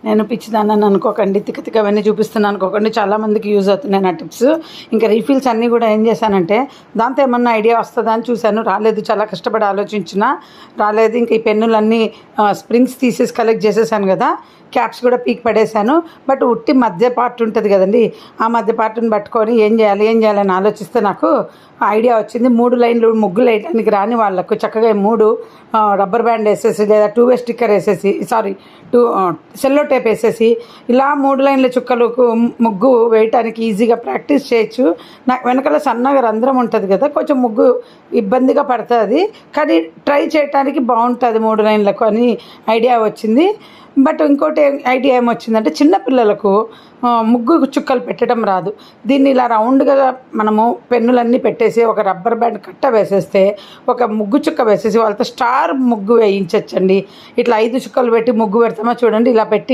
నేను పిచ్చిదాన్ని అనుకోకండి, తిక్క అవన్నీ చూపిస్తున్నాను అనుకోకండి, చాలామందికి యూజ్ అవుతున్నాయి నా టిప్స్. ఇంకా రీఫిల్స్ అన్నీ కూడా ఏం చేశానంటే దాంతో ఏమన్నా ఐడియా వస్తుందా అని చూశాను, రాలేదు. చాలా కష్టపడి ఆలోచించిన రాలేదు. ఇంకా ఈ పెన్నులన్నీ స్ప్రింగ్స్ తీసేసి కలెక్ట్ చేసేసాను కదా, క్యాప్స్ కూడా పీక్ పడేశాను. బట్ ఉట్టి మధ్య పార్ట్ ఉంటుంది కదండి, ఆ మధ్య పార్ట్ని పట్టుకొని ఏం చేయాలని ఆలోచిస్తే నాకు ఐడియా వచ్చింది. 3 లైన్లు ముగ్గులు వేయడానికి రాని వాళ్ళకు చక్కగా 3 రబ్బర్ బ్యాండ్ వేసేసి లేదా 2-వే స్టిక్కర్ వేసేసి సెల్లో టేప్ వేసేసి ఇలా 3 లైన్ల చుక్కలకు ముగ్గు వేయటానికి ఈజీగా ప్రాక్టీస్ చేయొచ్చు. నాకు వెనకాల సన్నగా రంధ్రం ఉంటుంది కదా, కొంచెం ముగ్గు ఇబ్బందిగా పడుతుంది, కానీ ట్రై చేయడానికి బాగుంటుంది 3 లైన్లకు అని ఐడియా వచ్చింది. బట్ ఇంకోటి ఐడియా ఏమొచ్చిందంటే చిన్నపిల్లలకు ముగ్గు చుక్కలు పెట్టడం రాదు. దీన్ని ఇలా రౌండ్గా మనము పెన్నులన్నీ పెట్టేసి ఒక రబ్బర్ బ్యాండ్ కట్ట వేసేస్తే ఒక ముగ్గు చుక్క వేసేసి వాళ్ళతో స్టార్ ముగ్గు వేయించచ్చండి. ఇట్లా 5 చుక్కలు పెట్టి ముగ్గు పెడతామో చూడండి, ఇలా పెట్టి